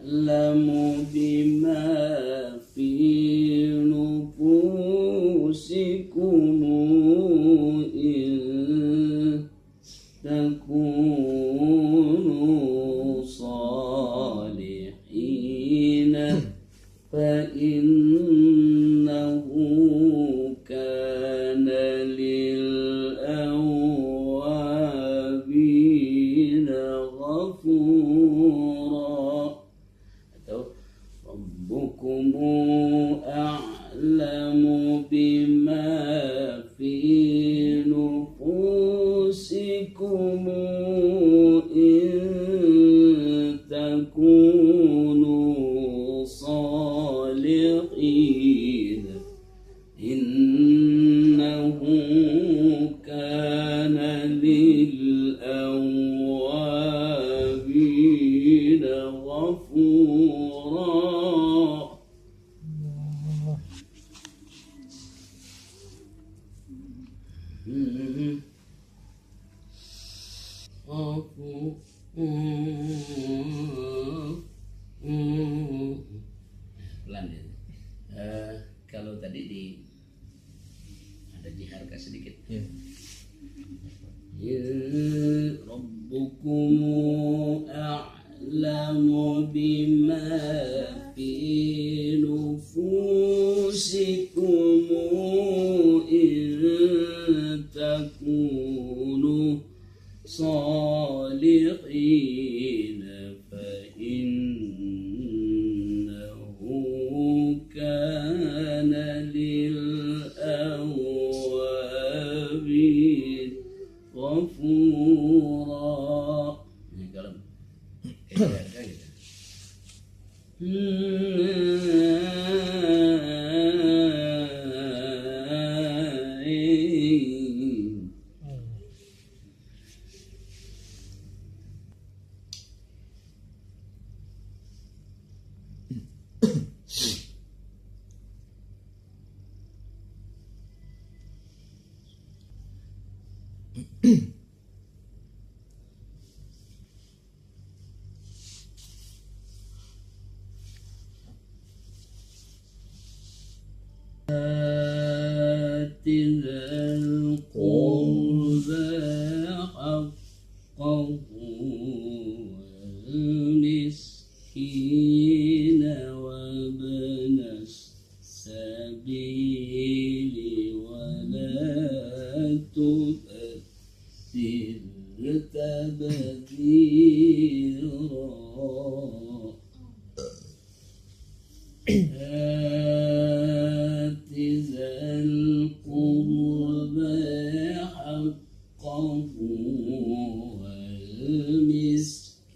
أعلم بما في نفوسكم إن تكونوا صالحين فإنه كان للأوابين غفورا. ربكم أعلم بما في نفوسكم إن تكونوا صالحين إنه كان للأوابين غفورا. Pelan ya. Kalau tadi ada diharga sedikit. Rabbukum a'lamu bima fi nufusikum in takunu صالحين فإنه كان للأوابين غفورا. Ini kalau gitu. ذا القربى حقه والمسكين وابن السبيل ولا تبذر تبذيرا. ذا القربى حقه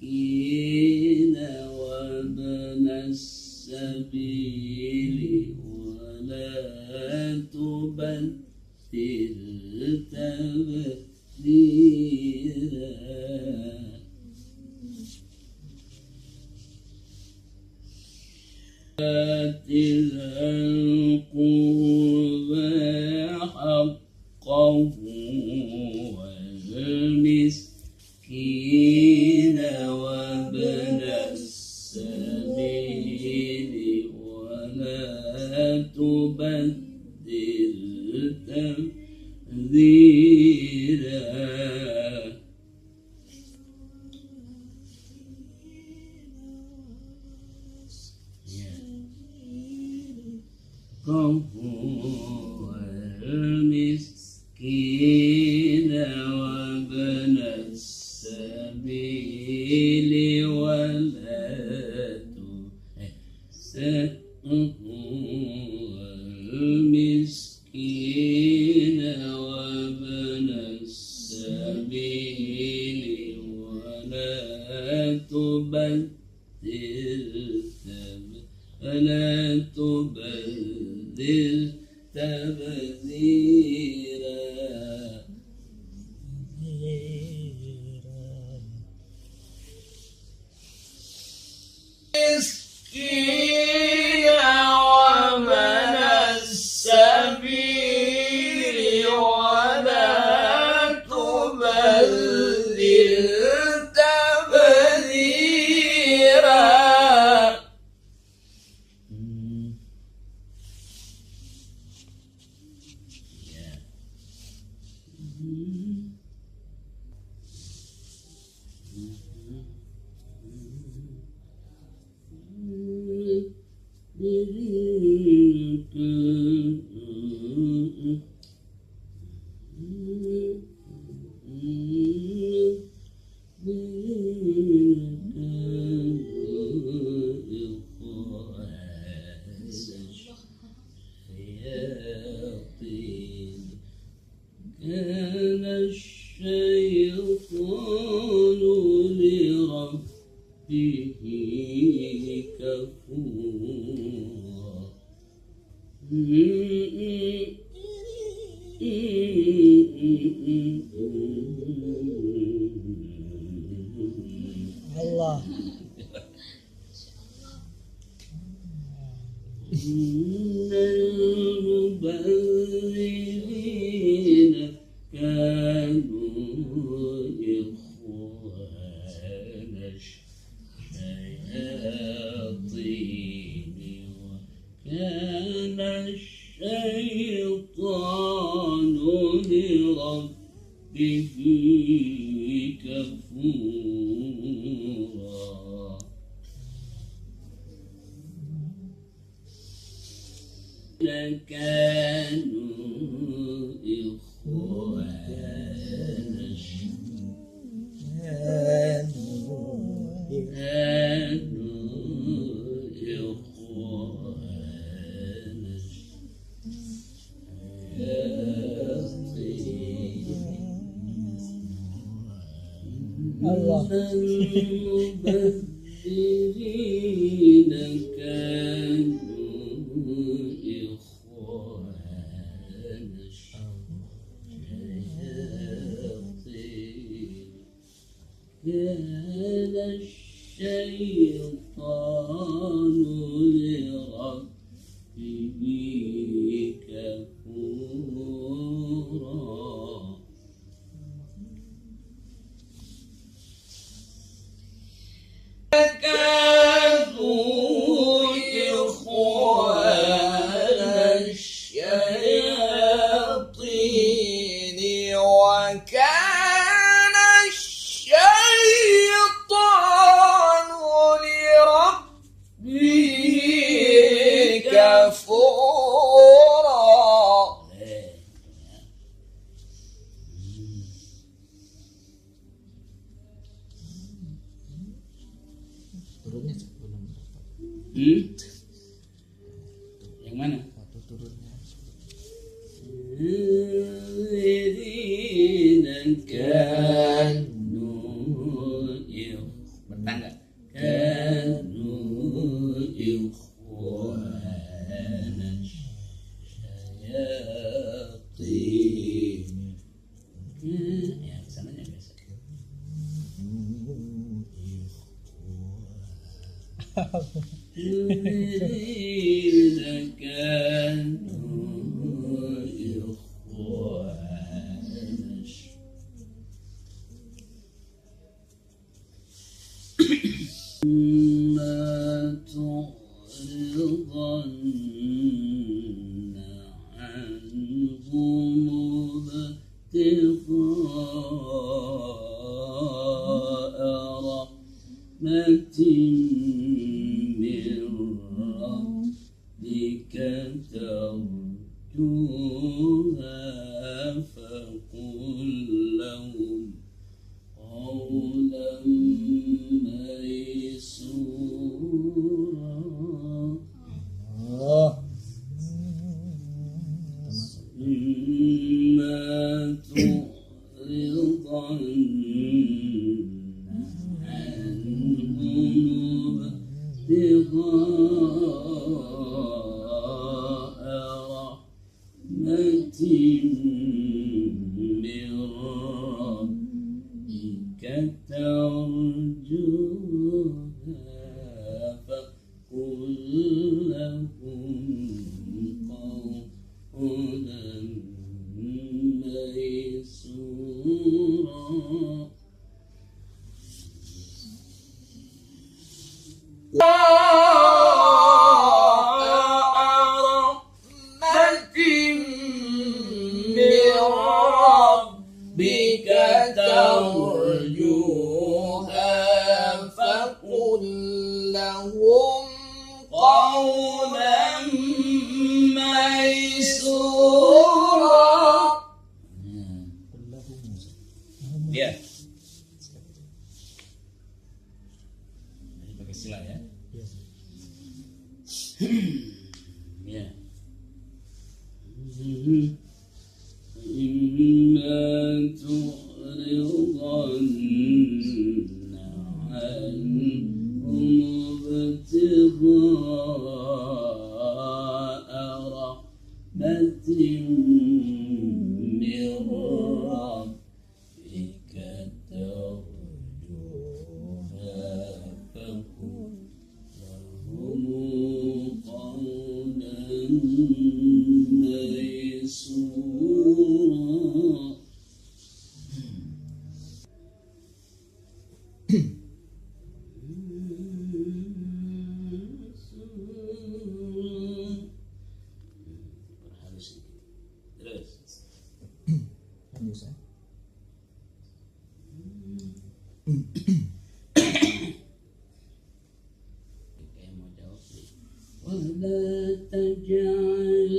والمسكين وابن السبيل ولا تبذر تبذيرا. ذا القربى حقه والمسكين وابن السبيل ولا تبذر تبذيرا. والمسكين وابن السبيل ولا والمسكين وابن السبيل ولا تبذر تبذيرا. مسكين وابن السبيل ولا تبذر تبذيرا. الله. إن المبذرين كانوا إخوان الشياطين وكان الشيطان لربه كفورا لكانوا إخوان الشياطين الله. المبذرين كانوا إخوان الشياطين كان الشيطان لربه كفورا كانوا إخوان الشياطين وكان الشيطان لربه كفورا Turunnya sebelum yang mana? waktu turunnya. الذين كانوا bertangga كانوا إخوان الشياطين ya kesananya biasa الذين كانوا إخوان ما تعرضن عنهم ابتغاء رحمة من ربك ترجوها فقل لهم قولا ميسورا إما تعرضن عنهم ابتغاء رحمة من ربك ترجوها فقل لهم قولا ميسورا ربك ترجوها فقل لهم قولا ميسورا ya pakai sila ya ya إما تعرضن عنهم ابتغاء رحمة من ربك ترجوها فقل لهم قولا ميسورا. Halus ya. ولا تجعل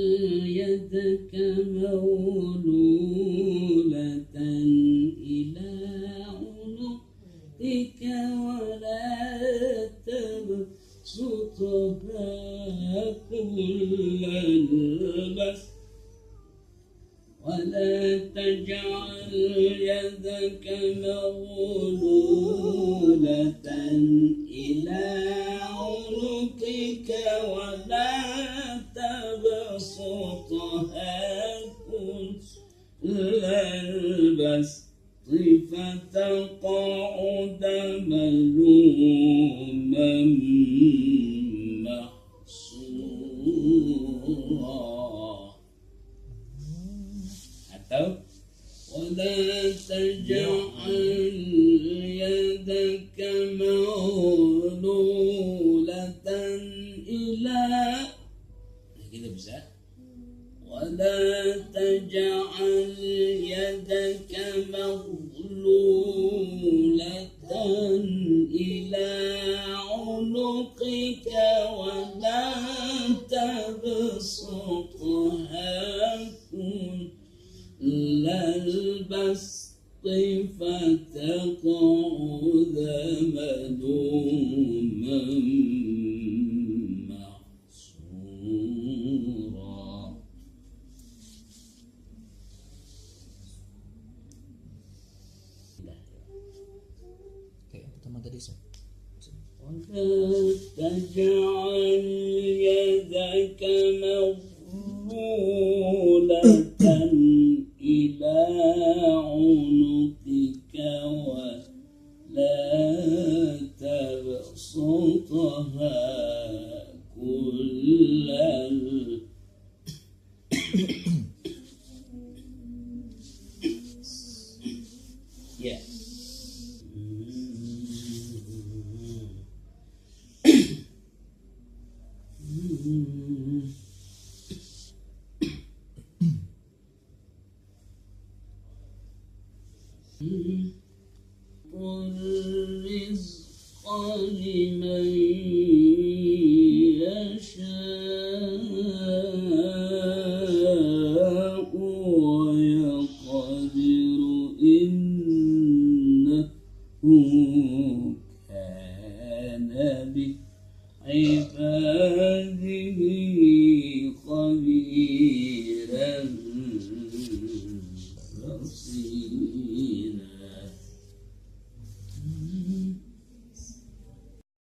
يدك مغلولة إلى عنقك ولا تبسطها كل البسط ولا تجعل يدك مغلولة إلى عنقك ولا تبسطها كل البسط فتقعد ملوما محسورا. Atau ولا تجعل يدك مغلولة إلى كده bisa. ولا تجعل يدك مغلولة إلى عنقك ولا تبسطها كل البسط فتقعد ملوما محسورا. Oke, yang pertama tadi sih. ولا تجعل يدك مغلولة إلى عنقك ولا تبسطها كل yeah. والرزق لمن يشاء ويقدر إنه كان بعباده